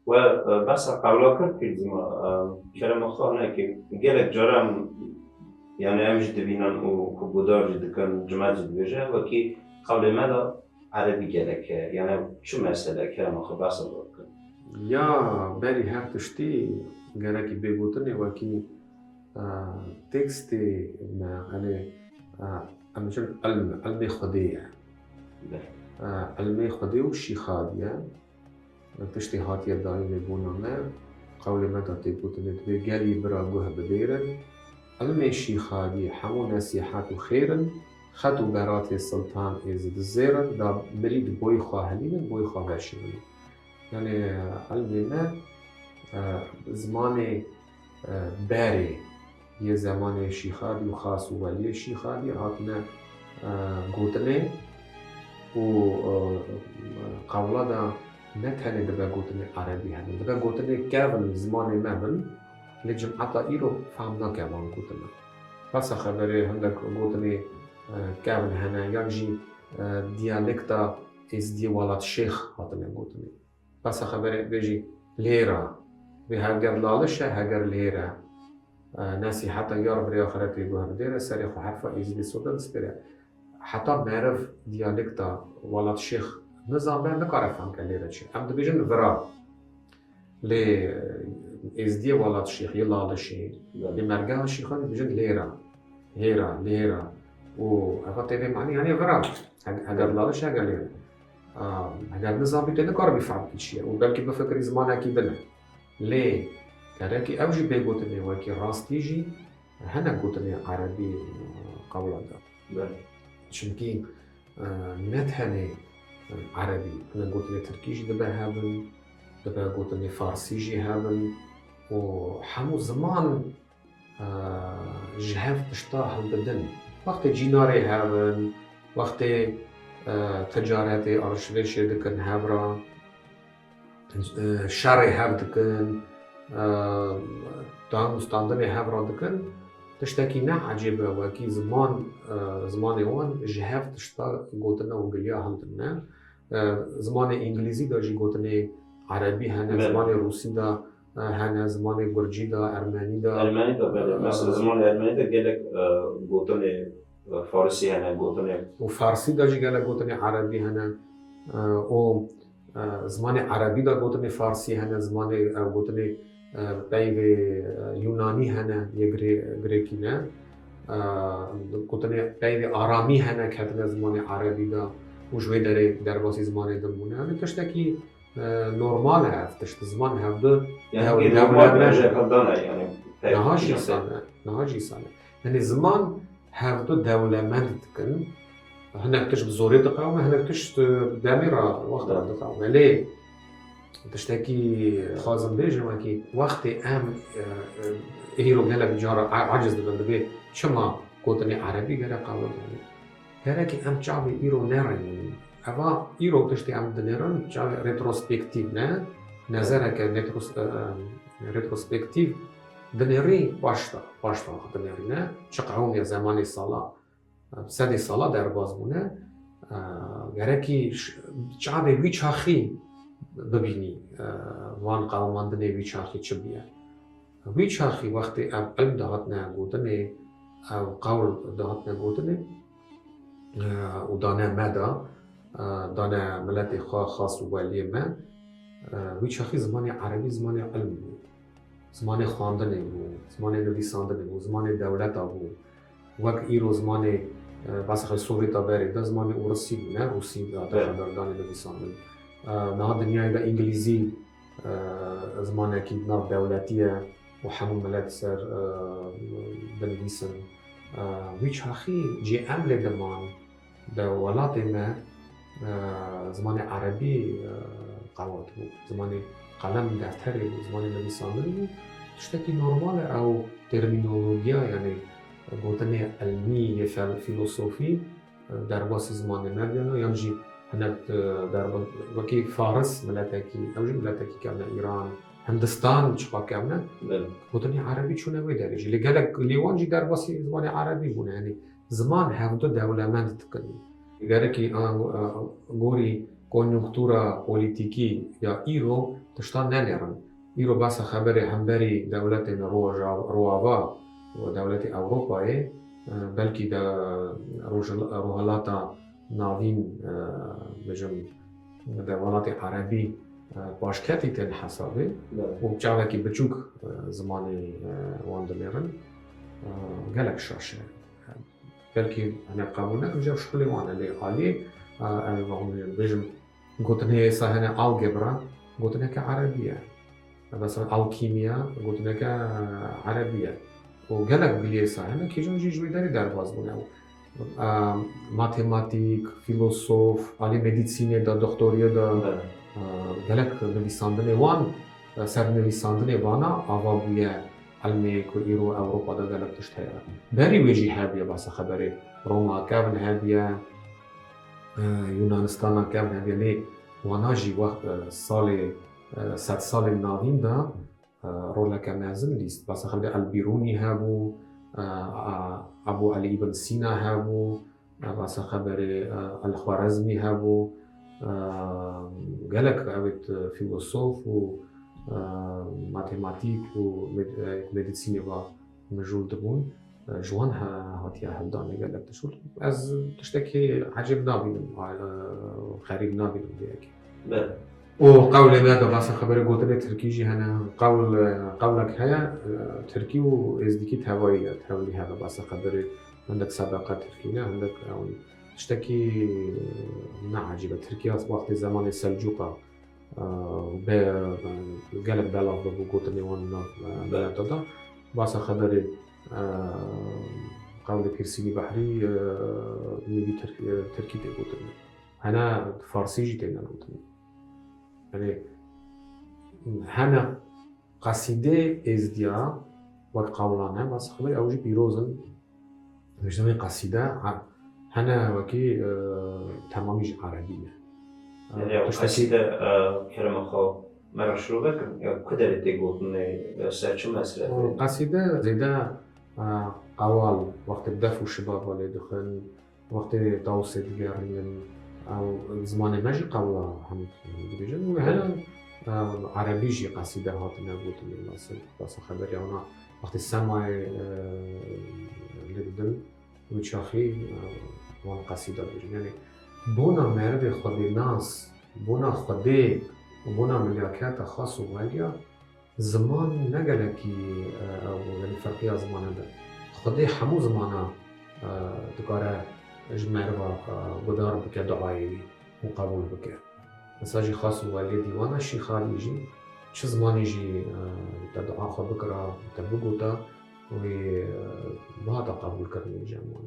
وبس قبل كل في زمان كلام خانه که گلک جرام يعني امش دبينان وكبودار جد كان جماعة جد بيجا وكي قبل ماذا عربي گلک يعني شو مسألة كلام خباص الله یا بری هفتشتی گرکی بگوتنه وکی تکستی ما عليه امشن علم خديه علم خديه وشي خادية تشتي هاتية دايما بونامه قول ما تقول تبي قالي براغوها بديرا علم شي خادية حمو نصيحات وخيرا خطو برات السلطان ازد الزيرا دا مريد بوي خواهلين بوي خواهشين يعني علم ما زمان باري یه زمان شیخادی و خاص و ولی شیخادی هاتنا گوتنه و قولا دا نتهنه دبا گوتنه عربی هنه دبا گوتنه کابل زمان ما بن لجم عطا ایرو فهمنا کابان گوتنه پس خبره هندک گوتنه کابل هنه یک جی دیالکتا از دیوالات شیخ هاتنه گوتنه پس خبره بجی لیرا به هگر لالشه هگر لیرا ناسي حتى يعرف ريا خرات يجوها بديرة سريخ وحرفة يزيد السودان سبيرة حتى معرف ديالكتا ولاد شيخ نظام بين نكارف عن كليرة شيء عم دبيجن فرا لي إزدي ولاد شيخ يلا على شيء لمرجع الشيخ هذا بيجن ليرة ليرة وهذا تبي معني يعني فرا هذا لا شيء هذا ليرة هذا النظام بيتنا كارب يفعل كل شيء وقال كيف بفكر زمان أكيد بنا ليه كراكي أوجي بيقولني وكي راستيجي هنا قلتني عربي قولا دا چونكي نتهني عربي أنا قلتني تركيجي دبا هابن دبا قلتني فارسيجي هابن وحمو زمان جهاف تشتاح البدن وقت جيناري هابن وقت تجارتي أرشفيشي دكن هابرا شاري هاب دكن دان مستندني هابرا دكن تشتكي نا عجيبة وكي زمان وان جهاف تشتا قوتنا وقليا هندنا زمان انجليزي دا جي قوتنا عربي هنا زمان روسي دا هنا زمان گرجي دا ارماني دا بله مثلا زمان ارماني دا قالك قوتنا فارسي هنا قوتنا وفارسي دا جي قالك قوتنا عربي هنا و زمان عربي دا قوتنا فارسي هنا زمان قوتنا بيوي يوناني هنا يغريكي نه قوتنا بيوي آرامي هنا كتنا زمان عربي دا وشوي در باسی زمان دمونه همین تشتکی نورمال هست تشت زمان هفته يعني نورمال بنجا هدانا يعني نهاجي سنة يعني زمان هفته دولمند تكن هناك تش بزوري دقاومة هناك تش داميرا وقت دقاومة ليه تشتكي خازم بيجن وكي وقت ام هيرو قالك جارة عجز دبي شما قوتني عربي قالك قاول هركي ام شعبي ايرو نرن اما ايرو تشتي ام دنرن شعبي ريتروسبكتيف نه نظرك ريتروسبكتيف دنيري باشتا دنيري نه شقعون يا زمان الصلاة سدي الصلاة در باز بونه هركي شعبي ويش اخي ببینی وان قومان دنی ویچارخی چه بیه ویچارخی وقتی علم دهات نگودنه او قول دهات نگودنه و دانه مدا دانه ملت خاص و ولی ما ویچارخی زمان عربی زمان علم بود زمان خواندنه بود زمان نویساندنه بود زمان دولت بود وقت ایرو زمان بس خیلی سوریتا بری ده زمان روسی بود نه روسی دانه نویساندنه نهاد دنیای دا انگلیزی زمان اكيد نار دولتية وحمو ملات سر بنويسن ويش هاخي جي عمل دمان دا ولات ما زمان عربي قوات بو زمان قلم دفتري بو زمان نويساندن بو تشتكي نورمال او ترمينولوجيا يعني قوتني علمي فيلسوفي در باسی زمان ما بيانو ينجي هناك در وكي فارس ملاتكي اوجي ملاتكي كامنا ايران هندستان شبا كامنا قوتني عربي شو نوي درجة اللي قالك ليوانجي در باسی زمان عربي بونه يعني زمان هفدو دولمند تكني قالك غوري كونيونكتورا بوليتيكي يا ايرو تشتان ننيرن إيرو بس خبري همبري دولة رواوا ودولة أوروبا بلكي دا روهلاتا ناوين بجم دولات عربي باشكتي تن حسابي وبجاوكي بچوك زماني واندليرن قالك شاشة بلكي أنا قابلنا وجاو شغلي وانا اللي عالي بجم قلت هي سهنا الجبرا قلت لك عربية مثلا الكيمياء قلت لك عربية وقالك بلي سهنا كي جون جيجوي داري درباز بنا ماتيماتيك فيلوسوف علي ميديسيني دا دكتوريا دا قالك نویساندن وان سر نویساندن وانا آوابویه علمی که ایرو اوروپا دا قالك تشتهي باري ويجي هابية بس خبري روما كابن هابية یونانستان كابن هابية لي وانا جي وقت سال 100 سال ناوين دا رولك مازن ليست بس خبري البيروني هابو ابو علي بن سينا هابو بس خبري الخوارزمي هابو قالك عبت فيلسوف و ماتيماتيك و ميديسيني و مجول دبون جوان هاتيا هلداني قالك تشول از تشتكي عجب نابين خريب نابين ديك وقول ماذا بس خبري قلت لك تركي جي هنا قولك هيا تركي وازدكي تهوية تهولي هذا بس خبري عندك سابقة تركية عندك تشتكي عجيبة تركيا وقت زمان السلجوقة قالك بلاغ بقوت نيوان بلاد بس خبري قول كرسيني بحري نبي تركي تقول هنا فارسي جيتنا نقول يعني هنا قصيدة ازديا وقت قولانه بس خبري اوجي بيروزن مش زمان قصيدة هنا وكي تماميش عربية يعني قصيدة كلمة خو مرة شروبك كده تقولني ساتشو مسألة قصيدة زيدا أول وقت بدفو شباب ولا دخل وقت توسط جارين أو زمان ماجي قولا هم دبيجن وهنا عربي جي قصيدة هاتنا قلت لي بس خبري أنا وقت السماء اللي بدل وشاخي وان قصيدة بيجن يعني بونا مرد خدي ناس بونا خدي وبونا ملكات خاص وغالية زمان نقلكي أو يعني فرقية زمان هذا خدي حمو زمانه تقارا جمعروا بدار بك دعائي وقبول بك مساجي خاص وغالية ديوانا شي خارجي شو زمان يجي تدعا خو بكرة تبقوتا وبهذا قبول كرني الجامعة